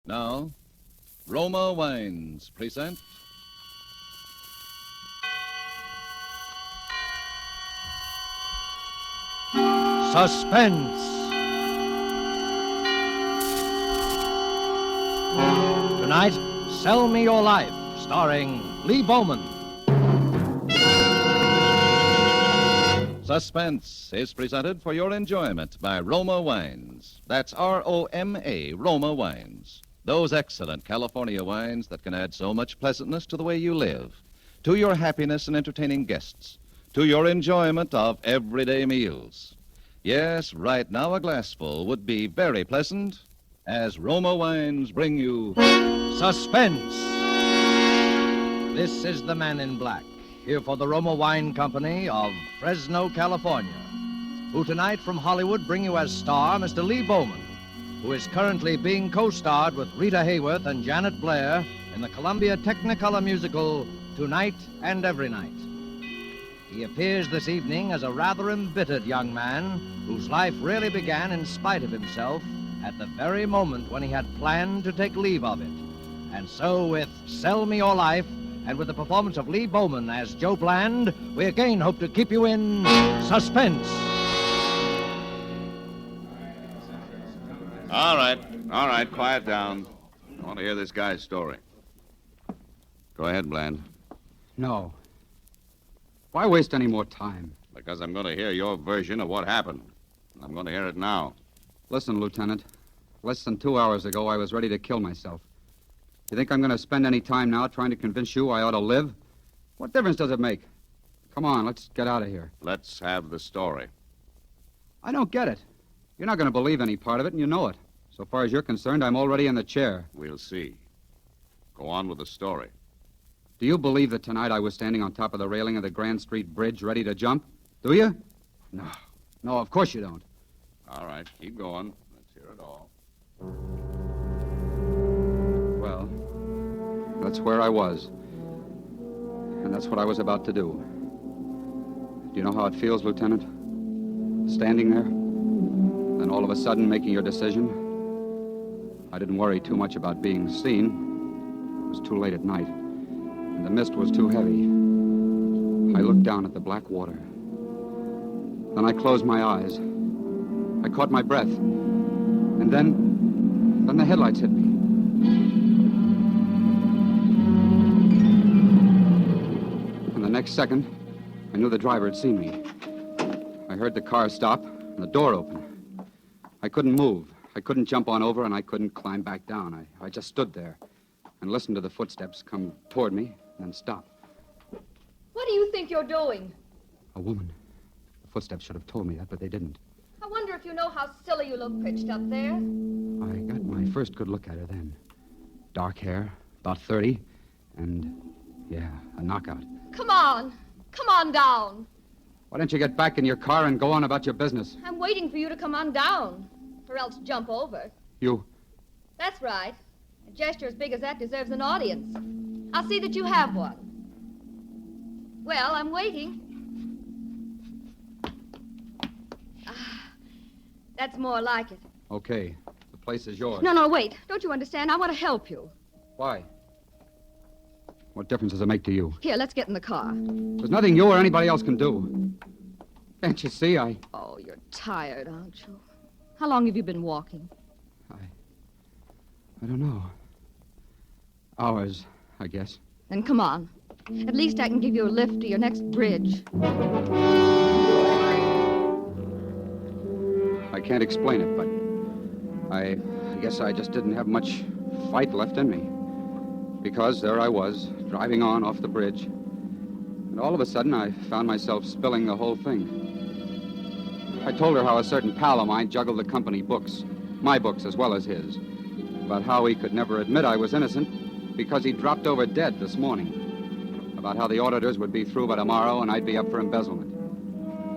Now, Roma Wines present Suspense. Tonight, Sell Me Your Life, starring Lee Bowman. Suspense is presented for your enjoyment by Roma Wines. That's R-O-M-A, Roma Wines. Those excellent California wines that can add so much pleasantness to the way you live, to your happiness in entertaining guests, to your enjoyment of everyday meals. Yes, right now a glassful would be very pleasant as Roma Wines bring you Suspense. This is the Man in Black, here for the Roma Wine Company of Fresno, California, who tonight from Hollywood bring you as star Mr. Lee Bowman, who is currently being co-starred with Rita Hayworth and Janet Blair in the Columbia Technicolor musical Tonight and Every Night. He appears this evening as a rather embittered young man whose life really began in spite of himself at the very moment when he had planned to take leave of it. And so with Sell Me Your Life, and with the performance of Lee Bowman as Joe Bland, we again hope to keep you in suspense. All right, quiet down. I want to hear this guy's story. Go ahead, Bland. No. Why waste any more time? Because I'm going to hear your version of what happened. I'm going to hear it now. Listen, Lieutenant. Less than 2 hours ago, I was ready to kill myself. You think I'm going to spend any time now trying to convince you I ought to live? What difference does it make? Come on, let's get out of here. Let's have the story. I don't get it. You're not going to believe any part of it, and you know it. So far as you're concerned, I'm already in the chair. We'll see. Go on with the story. Do you believe that tonight I was standing on top of the railing of the Grand Street Bridge ready to jump? Do you? No. No, of course you don't. All right, keep going. Let's hear it all. Well, that's where I was. And that's what I was about to do. Do you know how it feels, Lieutenant? Standing there, then all of a sudden making your decision. I didn't worry too much about being seen. It was too late at night, and the mist was too heavy. I looked down at the black water. Then I closed my eyes. I caught my breath. And then the headlights hit me. And the next second, I knew the driver had seen me. I heard the car stop and the door open. I couldn't move. I couldn't jump on over, and I couldn't climb back down. I just stood there and listened to the footsteps come toward me and then stop. What do you think you're doing? A woman. The footsteps should have told me that, but they didn't. I wonder if you know how silly you look pitched up there. I got my first good look at her then. Dark hair, about 30, and, yeah, a knockout. Come on down. Why don't you get back in your car and go on about your business? I'm waiting for you to come on down, or else jump over. You... That's right. A gesture as big as that deserves an audience. I'll see that you have one. Well, I'm waiting. That's more like it. Okay, the place is yours. No, wait. Don't you understand? I want to help you. Why? What difference does it make to you? Here, let's get in the car. There's nothing you or anybody else can do. Can't you see? Oh, you're tired, aren't you? How long have you been walking? I don't know. Hours, I guess. Then come on. At least I can give you a lift to your next bridge. I can't explain it, but I guess I just didn't have much fight left in me. Because there I was, driving on off the bridge. And all of a sudden, I found myself spilling the whole thing. I told her how a certain pal of mine juggled the company books, my books as well as his, about how he could never admit I was innocent because he dropped over dead this morning, about how the auditors would be through by tomorrow and I'd be up for embezzlement.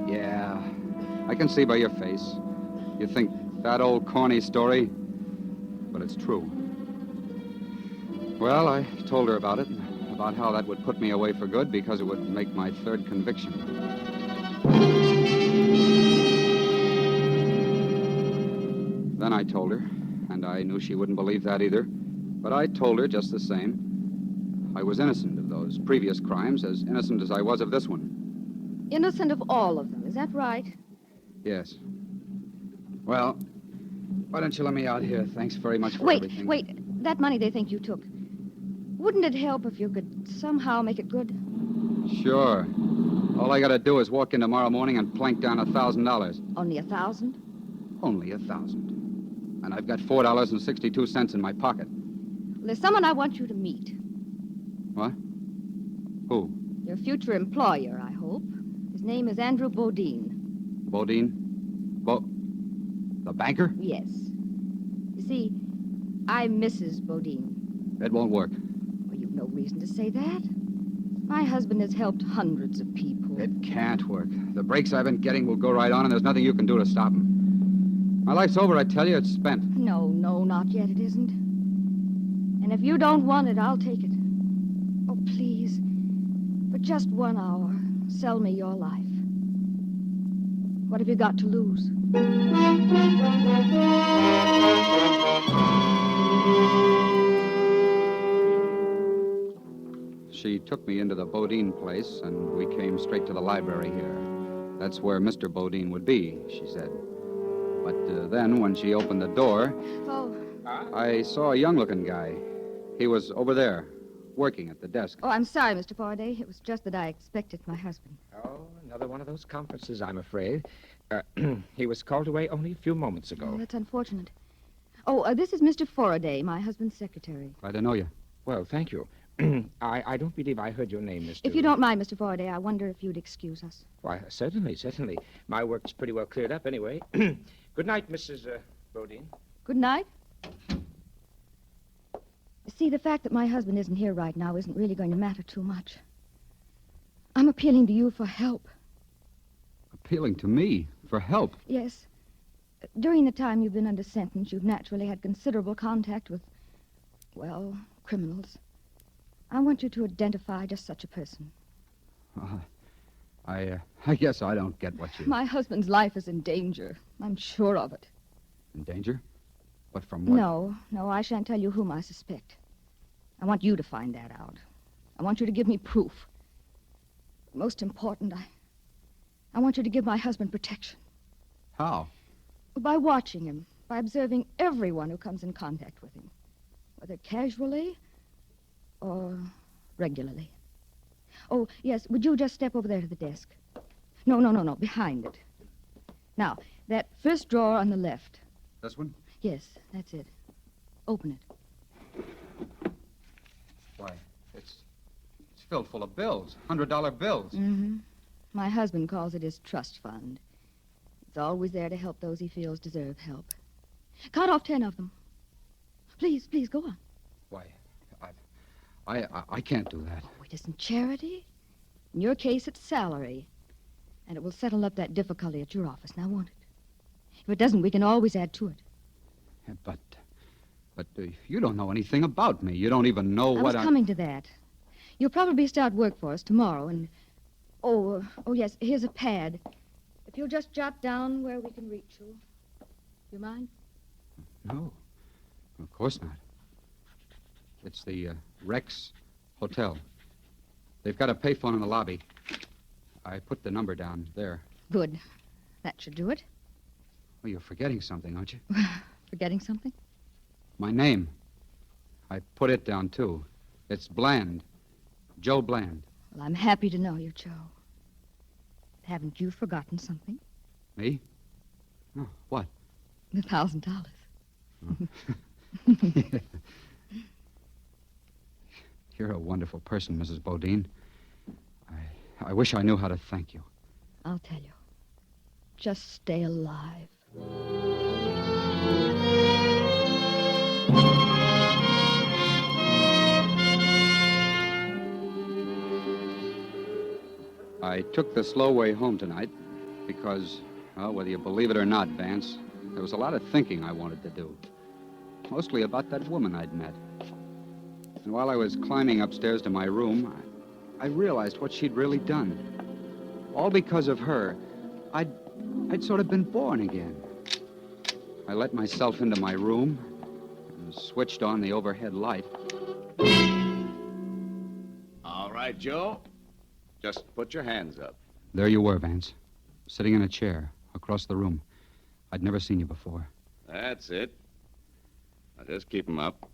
Yeah, I can see by your face. You think that old corny story, but it's true. Well, I told her about it, about how that would put me away for good because it would make my third conviction. Then I told her and I knew she wouldn't believe that either. But I told her just the same. I was innocent of those previous crimes, as innocent as I was of this one. Innocent of all of them, is that right? Yes. Well, why don't you let me out here? Thanks very much for everything. Wait. That money they think you took. Wouldn't it help if you could somehow make it good? Sure. All I gotta do is walk in tomorrow morning and plank down $1,000. Only 1,000? Only 1,000. And I've got $4.62 in my pocket. Well, there's someone I want you to meet. What? Who? Your future employer, I hope. His name is Andrew Bodine. Bodine? The banker? Yes. You see, I'm Mrs. Bodine. It won't work. Well, you've no reason to say that. My husband has helped hundreds of people. It can't work. The breaks I've been getting will go right on, and there's nothing you can do to stop them. My life's over, I tell you. It's spent. No, not yet. It isn't. And if you don't want it, I'll take it. Oh, please. For just 1 hour, sell me your life. What have you got to lose? She took me into the Bodine place, and we came straight to the library here. That's where Mr. Bodine would be, she said. But then, when she opened the door, I saw a young-looking guy. He was over there, working at the desk. Oh, I'm sorry, Mr. Faraday. It was just that I expected my husband. Oh, another one of those conferences, I'm afraid. He was called away only a few moments ago. Oh, that's unfortunate. Oh, this is Mr. Faraday, my husband's secretary. Glad to know you. Well, thank you. I don't believe I heard your name, Mr. If you don't mind, Mr. Faraday, I wonder if you'd excuse us. Why, certainly. My work's pretty well cleared up anyway. Good night, Mrs. Bodine. Good night. See, the fact that my husband isn't here right now isn't really going to matter too much. I'm appealing to you for help. Appealing to me for help? Yes. During the time you've been under sentence, you've naturally had considerable contact with, well, criminals. I want you to identify just such a person. I guess I don't get what you... My husband's life is in danger. I'm sure of it. In danger? But from what? No, I shan't tell you whom I suspect. I want you to find that out. I want you to give me proof. Most important, I want you to give my husband protection. How? By watching him, by observing everyone who comes in contact with him, whether casually or regularly. Oh, yes, would you just step over there to the desk? No, behind it. Now, that first drawer on the left. This one? Yes, that's it. Open it. Why, it's filled full of bills, $100 bills. Mm-hmm. My husband calls it his trust fund. It's always there to help those he feels deserve help. Count off 10 of them. Please, go on. Why, I can't do that. Oh, it isn't charity. In your case, it's salary. And it will settle up that difficulty at your office, now won't it? If it doesn't, we can always add to it. Yeah, but you don't know anything about me. You don't even know what I was coming to that. You'll probably start work for us tomorrow, and... Oh, yes, here's a pad. If you'll just jot down where we can reach you. You mind? No, of course not. It's the Rex Hotel. They've got a payphone in the lobby. I put the number down there. Good. That should do it. Well, you're forgetting something, aren't you? Forgetting something? My name. I put it down, too. It's Bland. Joe Bland. Well, I'm happy to know you, Joe. Haven't you forgotten something? Me? No, what? The $1,000. You're a wonderful person, Mrs. Bodine. I wish I knew how to thank you. I'll tell you. Just stay alive. I took the slow way home tonight because, well, whether you believe it or not, Vance, there was a lot of thinking I wanted to do. Mostly about that woman I'd met. And while I was climbing upstairs to my room, I realized what she'd really done. All because of her, I'd sort of been born again. I let myself into my room, and switched on the overhead light. All right, Joe. Just put your hands up. There you were, Vance, sitting in a chair across the room. I'd never seen you before. That's it. Now just keep 'em up.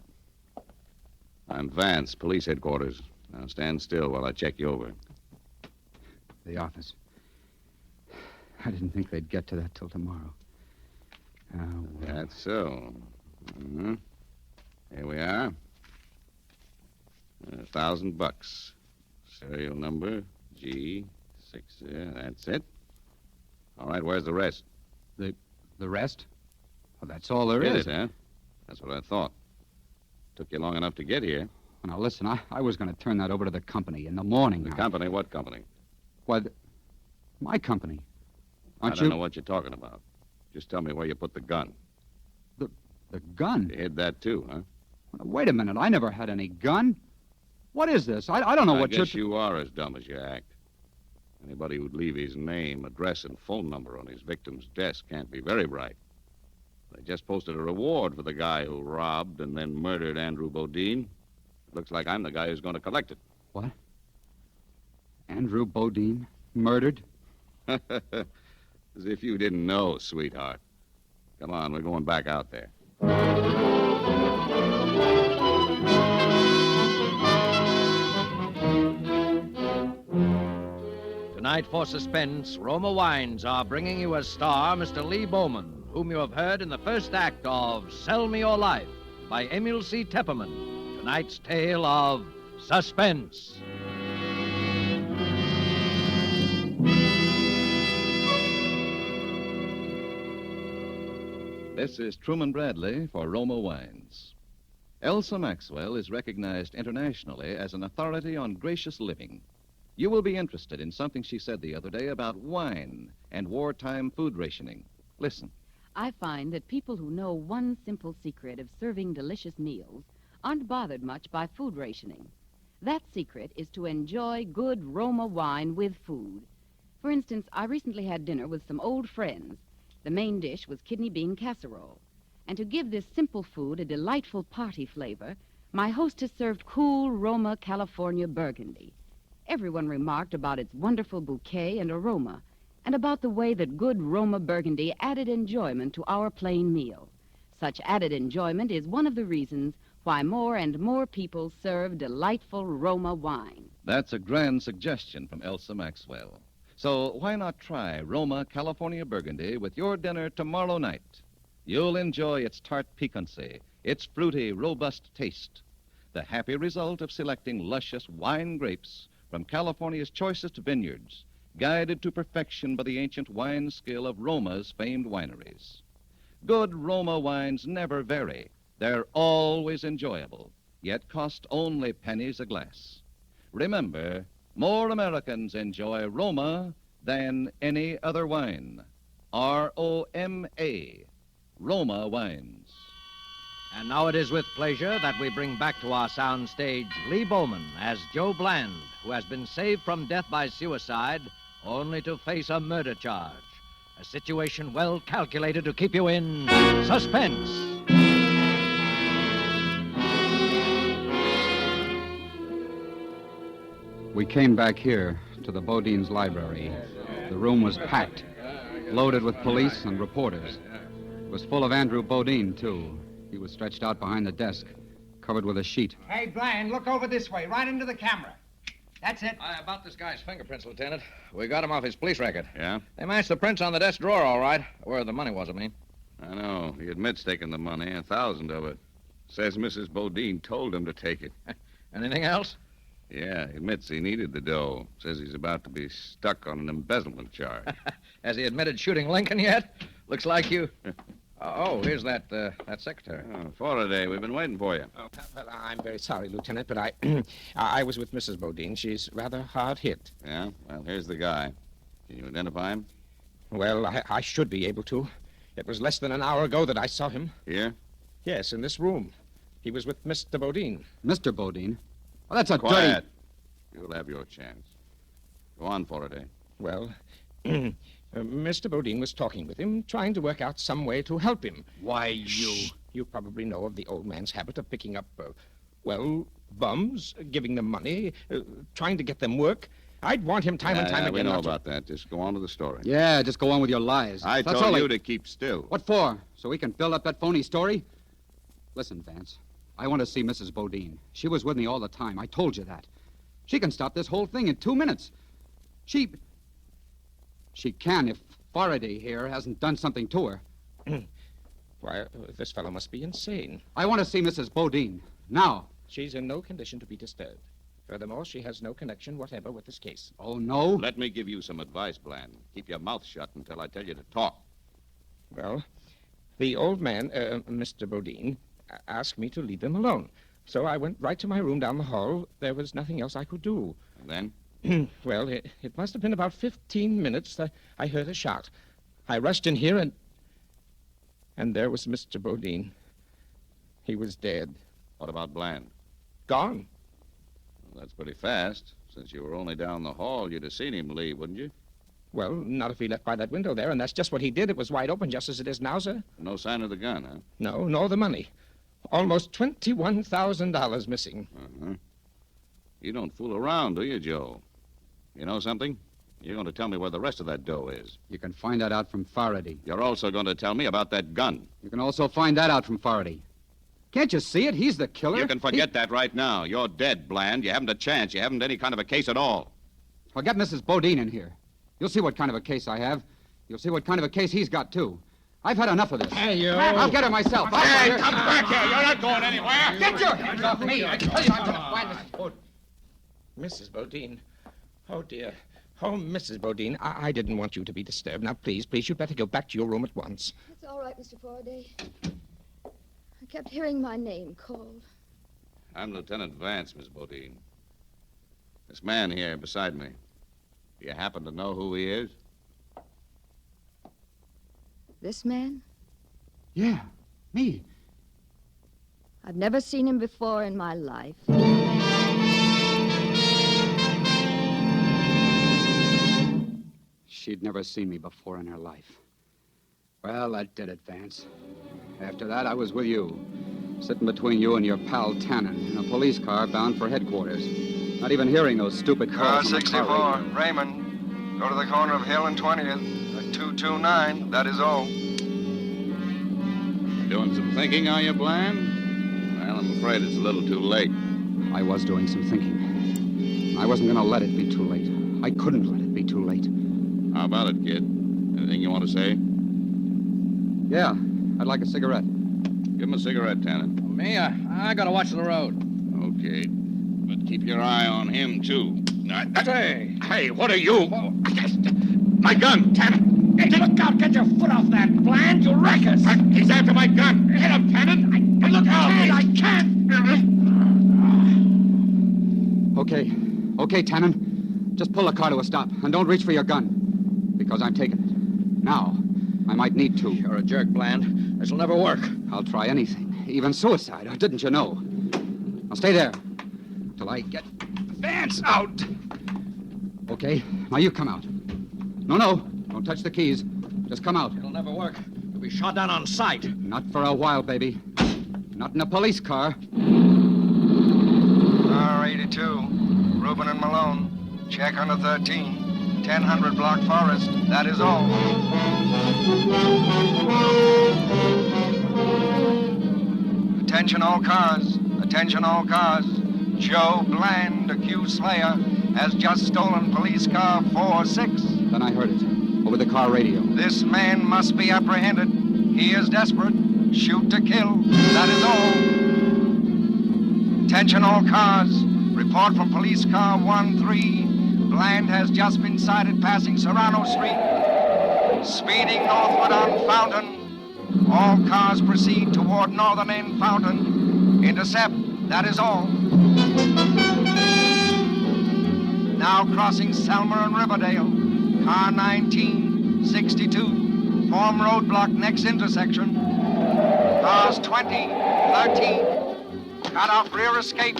I'm Vance, police headquarters. Now stand still while I check you over. The office. I didn't think they'd get to that till tomorrow. Well. That's so. Here we are. $1,000. Serial number G6. That's it. All right, where's the rest? The rest? Well, that's all there Get is. it, huh? That's what I thought. Took you long enough to get here. Now, listen, I was going to turn that over to the company in the morning. The now. company? What company? Why, my company. I Aren't don't you? know what you're talking about. Just tell me where you put the gun. The gun? You hid that too, huh? Wait a minute. I never had any gun. What is this? I don't know I what guess you are as dumb as you act. Anybody who'd leave his name, address, and phone number on his victim's desk can't be very bright. They just posted a reward for the guy who robbed and then murdered Andrew Bodine. It looks like I'm the guy who's going to collect it. What? Andrew Bodine? Murdered? As if you didn't know, sweetheart. Come on, we're going back out there. Tonight for Suspense, Roma Wines are bringing you as star Mr. Lee Bowman, whom you have heard in the first act of Sell Me Your Life by Emil C. Tepperman. Tonight's tale of Suspense. This is Truman Bradley for Roma Wines. Elsa Maxwell is recognized internationally as an authority on gracious living. You will be interested in something she said the other day about wine and wartime food rationing. Listen. I find that people who know one simple secret of serving delicious meals aren't bothered much by food rationing. That secret is to enjoy good Roma wine with food. For instance, I recently had dinner with some old friends. The main dish was kidney bean casserole. And to give this simple food a delightful party flavor, my hostess served cool Roma California Burgundy. Everyone remarked about its wonderful bouquet and aroma, and about the way that good Roma Burgundy added enjoyment to our plain meal. Such added enjoyment is one of the reasons why more and more people serve delightful Roma wine. That's a grand suggestion from Elsa Maxwell. So why not try Roma California Burgundy with your dinner tomorrow night? You'll enjoy its tart piquancy, its fruity, robust taste, the happy result of selecting luscious wine grapes from California's choicest vineyards, guided to perfection by the ancient wine skill of Roma's famed wineries. Good Roma wines never vary. They're always enjoyable, yet cost only pennies a glass. Remember, more Americans enjoy Roma than any other wine. R-O-M-A, Roma Wines. And now it is with pleasure that we bring back to our soundstage Lee Bowman as Joe Bland, who has been saved from death by suicide only to face a murder charge. A situation well calculated to keep you in suspense. We came back here to the Bodine's library. The room was packed, loaded with police and reporters. It was full of Andrew Bodine, too. He was stretched out behind the desk, covered with a sheet. Hey, Bland, look over this way, right into the camera. That's it. About this guy's fingerprints, Lieutenant. We got him off his police record. Yeah? They matched the prints on the desk drawer, all right. Where the money was, I mean. I know. He admits taking the money, 1,000 of it. Says Mrs. Bodine told him to take it. Anything else? Yeah, he admits he needed the dough. Says he's about to be stuck on an embezzlement charge. Has he admitted shooting Lincoln yet? Looks like you... Oh, here's that secretary. Faraday, we've been waiting for you. Oh, well, I'm very sorry, Lieutenant, but I was with Mrs. Bodine. She's rather hard hit. Yeah? Well, here's the guy. Can you identify him? Well, I should be able to. It was less than an hour ago that I saw him. Here? Yes, in this room. He was with Mr. Bodine. Mr. Bodine? Well, that's a Quiet. You'll have your chance. Go on, Faraday. Well, Mr. Bodine was talking with him, trying to work out some way to help him. Why, you... You probably know of the old man's habit of picking up, bums, giving them money, trying to get them work. I'd want him time and time again. We know not to- about that. Just go on to the story. Yeah, just go on with your lies. I That's told all you to keep still. What for? So we can build up that phony story? Listen, Vance, I want to see Mrs. Bodine. She was with me all the time. I told you that. She can stop this whole thing in 2 minutes. She can if Faraday here hasn't done something to her. Why, this fellow must be insane. I want to see Mrs. Bodine. Now. She's in no condition to be disturbed. Furthermore, she has no connection whatever with this case. Oh, no? Let me give you some advice, Bland. Keep your mouth shut until I tell you to talk. Well, the old man, Mr. Bodine, asked me to leave him alone. So I went right to my room down the hall. There was nothing else I could do. And then? Well, it must have been about 15 minutes that I heard a shot. I rushed in here and there was Mr. Bodine. He was dead. What about Bland? Gone. Well, that's pretty fast. Since you were only down the hall, you'd have seen him leave, wouldn't you? Well, not if he left by that window there, and that's just what he did. It was wide open, just as it is now, sir. No sign of the gun, huh? No, nor the money. Almost $21,000 missing. Uh-huh. You don't fool around, do you, Joe? You know something? You're going to tell me where the rest of that dough is. You can find that out from Faraday. You're also going to tell me about that gun. You can also find that out from Faraday. Can't you see it? He's the killer. You can forget that right now. You're dead, Bland. You haven't a chance. You haven't any kind of a case at all. Well, get Mrs. Bodine in here. You'll see what kind of a case I have. You'll see what kind of a case he's got, too. I've had enough of this. Hey, you. I'll get her myself. Hey, come back here. You're not going anywhere. Get your hands off me. I tell you I'm going to find Mrs. Bodine. Mrs. Bodine. Oh, dear. Oh, Mrs. Bodine, I didn't want you to be disturbed. Now, please, you'd better go back to your room at once. It's all right, Mr. Faraday. I kept hearing my name called. I'm Lieutenant Vance, Miss Bodine. This man here beside me. Do you happen to know who he is? This man? Yeah, me. I've never seen him before in my life. She'd never seen me before in her life. Well, that did it, Vance. After that, I was with you, sitting between you and your pal Tannen in a police car bound for headquarters. Not even hearing those stupid Car calls. on the 64, car radio. Raymond. Go to the corner of Hill and 20th at 229. That is all. Doing some thinking, are you, Bland? Well, I'm afraid it's a little too late. I was doing some thinking. I wasn't going to let it be too late. I couldn't let it be too late. How about it, kid? Anything you want to say? Yeah, I'd like a cigarette. Give him a cigarette, Tannen. Me? I gotta watch the road. Okay. But keep your eye on him, too. Hey! Hey, what are you? My gun, Tannen. Hey, look out! Get your foot off that, Bland! You'll wreck us! He's after my gun. Hit him, Tannen. Look out! I can't! Okay, Tannen. Just pull the car to a stop, and don't reach for your gun. Because I'm taking it. Now, I might need to. You're a jerk, Bland. This'll never work. I'll try anything, even suicide, didn't you know? Now stay there till I get Vance out. Okay, now you come out. No, don't touch the keys. Just come out. It'll never work. You'll be shot down on sight. Not for a while, baby. Not in a police car. R82, Reuben and Malone. Check under 13. 1000 Block Forest. That is all. Attention all cars. Attention all cars. Joe Bland, accused slayer, has just stolen police car 46. Then I heard it over the car radio. This man must be apprehended. He is desperate. Shoot to kill. That is all. Attention all cars. Report from police car 13. Bland has just been sighted passing Serrano Street. Speeding northward on Fountain. All cars proceed toward northern end Fountain. Intercept. That is all. Now crossing Selma and Riverdale. Car 1962. Form roadblock next intersection. Cars 20, 13. Cut off rear escape.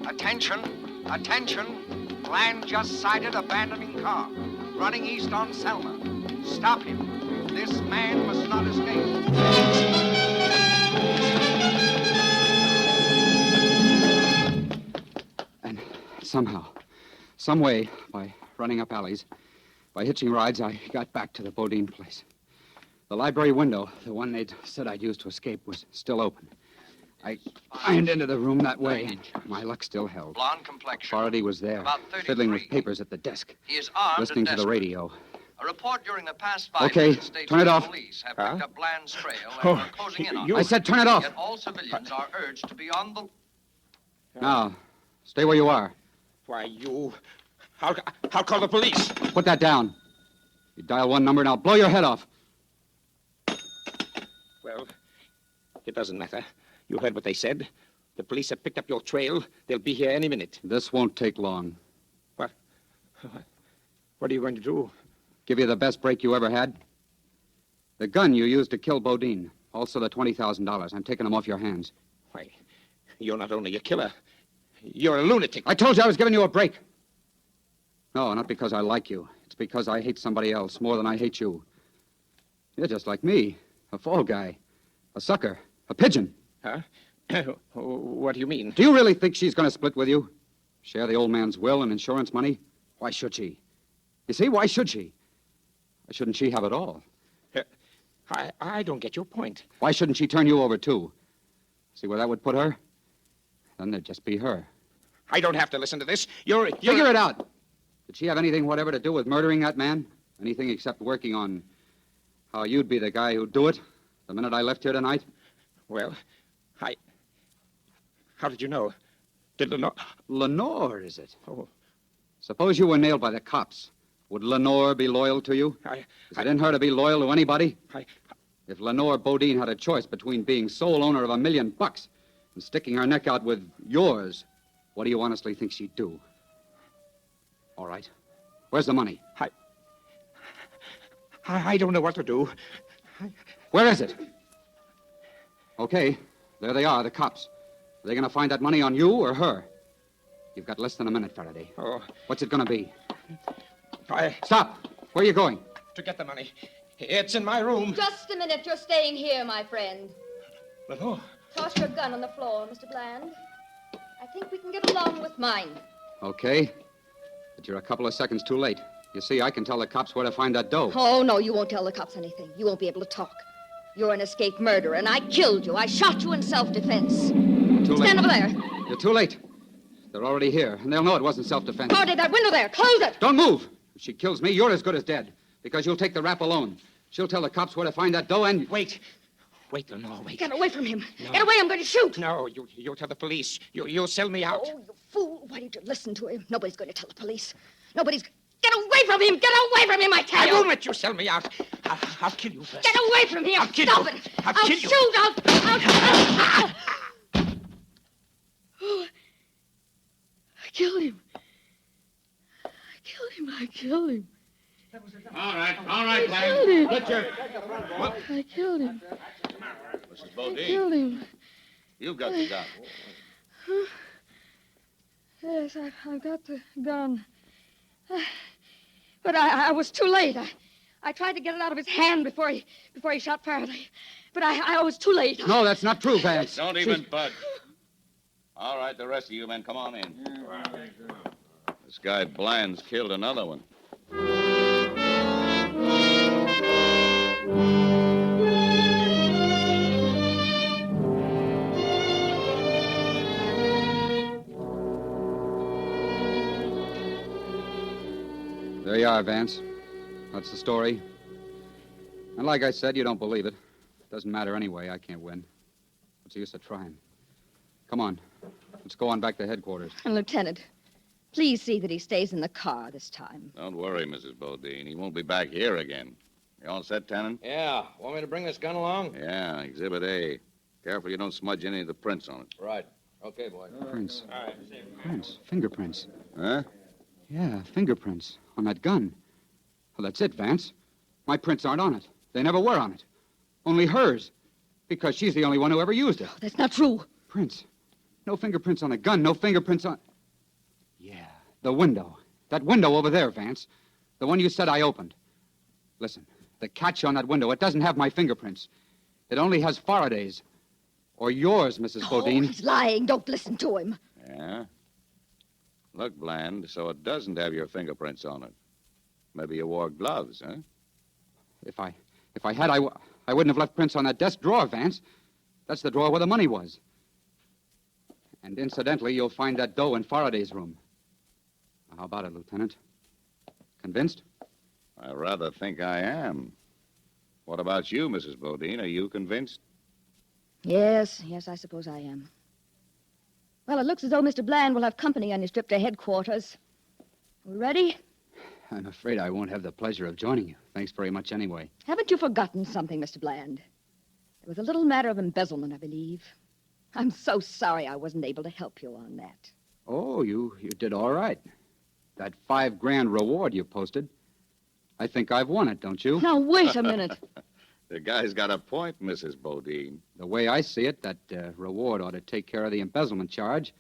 Attention. Bland just sighted abandoning car. Running east on Selma. Stop him. This man must not escape. somehow, some way, by running up alleys, by hitching rides, I got back to the Bodine place. The library window, the one they'd said I'd used to escape, was still open. I climbed into the room that way, and my luck still held. Blonde complexion. Faraday was there, About 33. fiddling with papers at the desk, He is armed listening and to the desperate. radio. A report during the past 5 Okay, minutes states turn it that off. police have picked up Bland's trail and Oh, are closing in on you- I him. said turn it off. Yet all civilians are urged to be on the... Now, stay where you are. Why, you... I'll call the police. Put that down. You dial one number and I'll blow your head off. Well, it doesn't matter. You heard what they said. The police have picked up your trail. They'll be here any minute. This won't take long. What? What are you going to do? Give you the best break you ever had. The gun you used to kill Bodine. Also the $20,000. I'm taking them off your hands. Why, you're not only a killer, you're a lunatic. I told you I was giving you a break. No, not because I like you. It's because I hate somebody else more than I hate you. You're just like me. A fall guy. A sucker. A pigeon. Huh? What do you mean? Do you really think she's going to split with you? Share the old man's will and insurance money? Why should she? You see, why should she? Why shouldn't she have it all? I don't get your point. Why shouldn't she turn you over, too? See where that would put her? Then there'd just be her. I don't have to listen to this. You're... Figure it out. Did she have anything whatever to do with murdering that man? Anything except working on how you'd be the guy who'd do it the minute I left here tonight? Well, How did you know? Did Lenore... Lenore, is it? Oh. Suppose you were nailed by the cops. Would Lenore be loyal to you? Is it in her to be loyal to anybody? If Lenore Bodine had a choice between being sole owner of $1 million and sticking her neck out with yours, what do you honestly think she'd do? All right. Where's the money? I don't know what to do. Where is it? Okay, there they are, the cops. Are they going to find that money on you or her? You've got less than a minute, Faraday. Oh. What's it going to be? I... Stop! Where are you going? To get the money. It's in my room. Just a minute. You're staying here, my friend. Lenore. Toss your gun on the floor, Mr. Bland. I think we can get along with mine. Okay. But you're a couple of seconds too late. You see, I can tell the cops where to find that dough. Oh, no, you won't tell the cops anything. You won't be able to talk. You're an escaped murderer, and I killed you. I shot you in self-defense. Too late. Stand over there. You're too late. They're already here, and they'll know it wasn't self-defense. Faraday, that window there. Close it. Don't move. If she kills me, you're as good as dead. Because you'll take the rap alone. She'll tell the cops where to find that dough and... Wait, Lenore, wait. Get away from him. No. Get away, I'm going to shoot. No, you'll tell the police. You'll sell me out. Oh, you fool. Why didn't you listen to him? Nobody's going to tell the police. Nobody's... Get away from him! Get away from him, I tell you! I won't let you sell me out. I'll kill you first. Get away from him! I'll kill Stop you. it! I'll kill you. Shoot! I'll... Oh, I killed him. I killed him. All right, killed him. Butcher. I killed him. Mrs. I Bodine, killed him. you've got the gun. Yes, I've got the gun. But I was too late. I tried to get it out of his hand before he shot Faraday. But I was too late. No, that's not true, Vance. Don't even budge. All right, the rest of you men, come on in. This guy Bland's killed another one. There you are, Vance. That's the story. And like I said, you don't believe it. Doesn't matter anyway. I can't win. What's the use of trying? Come on. Let's go on back to headquarters. And, Lieutenant, please see that he stays in the car this time. Don't worry, Mrs. Bodine. He won't be back here again. You all set, Tannen? Yeah. Want me to bring this gun along? Yeah, Exhibit A. Careful you don't smudge any of the prints on it. Right. Okay, boy. Prints. Prints. Fingerprints. Huh? Yeah, fingerprints on that gun. Well, that's it, Vance. My prints aren't on it. They never were on it. Only hers. Because she's the only one who ever used it. That's not true. Prints. No fingerprints on a gun. No fingerprints on... Yeah, the window. That window over there, Vance. The one you said I opened. Listen, the catch on that window, it doesn't have my fingerprints. It only has Faraday's. Or yours, Mrs. Bodine. He's lying. Don't listen to him. Yeah? Look, Bland, so it doesn't have your fingerprints on it. Maybe you wore gloves, huh? If I had, I wouldn't have left prints on that desk drawer, Vance. That's the drawer where the money was. And incidentally, you'll find that dough in Faraday's room. Now, how about it, Lieutenant? Convinced? I rather think I am. What about you, Mrs. Bodine? Are you convinced? Yes, I suppose I am. Well, it looks as though Mr. Bland will have company on his trip to headquarters. We ready? I'm afraid I won't have the pleasure of joining you. Thanks very much anyway. Haven't you forgotten something, Mr. Bland? There was a little matter of embezzlement, I believe. I'm so sorry I wasn't able to help you on that. Oh, you did all right. That $5,000 reward you posted, I think I've won it, don't you? Now, wait a minute. The guy's got a point, Mrs. Bodine. The way I see it, that reward ought to take care of the embezzlement charge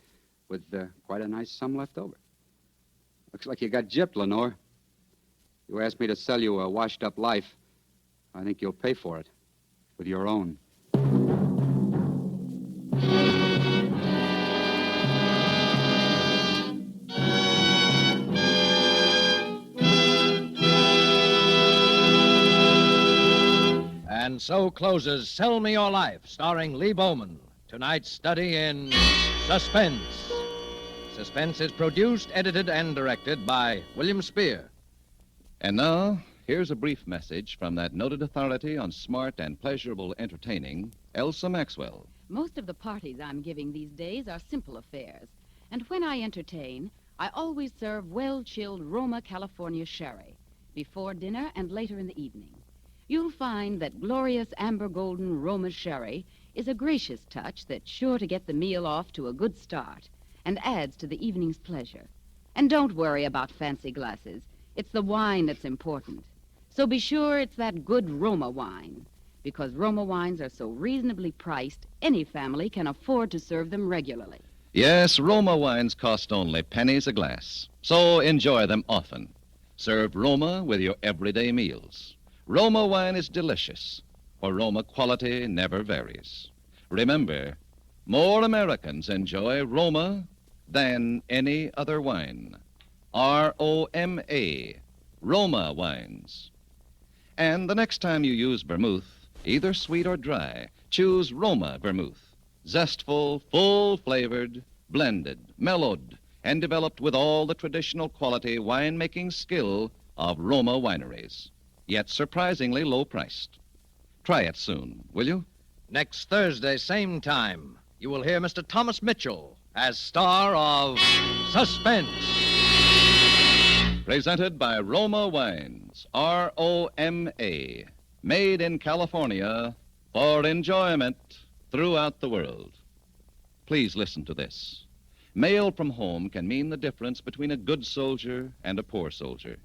with quite a nice sum left over. Looks like you got gypped, Lenore. You asked me to sell you a washed-up life. I think you'll pay for it with your own. And so closes Sell Me Your Life, starring Lee Bowman. Tonight's study in Suspense. Suspense is produced, edited, and directed by William Spear. And now, here's a brief message from that noted authority on smart and pleasurable entertaining, Elsa Maxwell. Most of the parties I'm giving these days are simple affairs. And when I entertain, I always serve well-chilled Roma, California sherry before dinner and later in the evening. You'll find that glorious amber golden Roma sherry is a gracious touch that's sure to get the meal off to a good start and adds to the evening's pleasure. And don't worry about fancy glasses. It's the wine that's important. So be sure it's that good Roma wine, because Roma wines are so reasonably priced, any family can afford to serve them regularly. Yes, Roma wines cost only pennies a glass, so enjoy them often. Serve Roma with your everyday meals. Roma wine is delicious, for Roma quality never varies. Remember, more Americans enjoy Roma than any other wine. R-O-M-A, Roma wines. And the next time you use vermouth, either sweet or dry, choose Roma vermouth. Zestful, full-flavored, blended, mellowed, and developed with all the traditional quality winemaking skill of Roma wineries, yet surprisingly low-priced. Try it soon, will you? Next Thursday, same time, you will hear Mr. Thomas Mitchell as star of Suspense. Presented by Roma Wines, R-O-M-A, made in California for enjoyment throughout the world. Please listen to this. Mail from home can mean the difference between a good soldier and a poor soldier,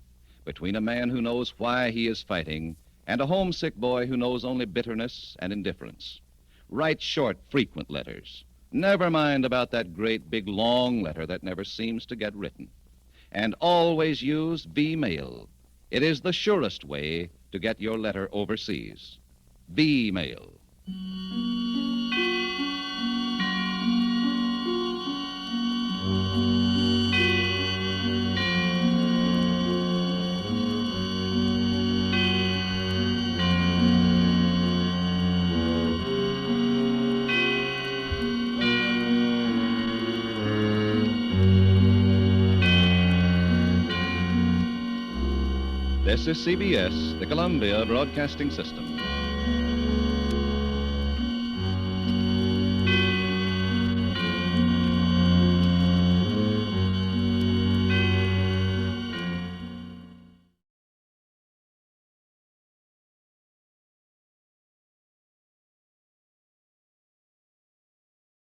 between a man who knows why he is fighting and a homesick boy who knows only bitterness and indifference. Write short, frequent letters. Never mind about that great, big, long letter that never seems to get written. And always use V-mail. It is the surest way to get your letter overseas. V-mail. This is CBS, the Columbia Broadcasting System.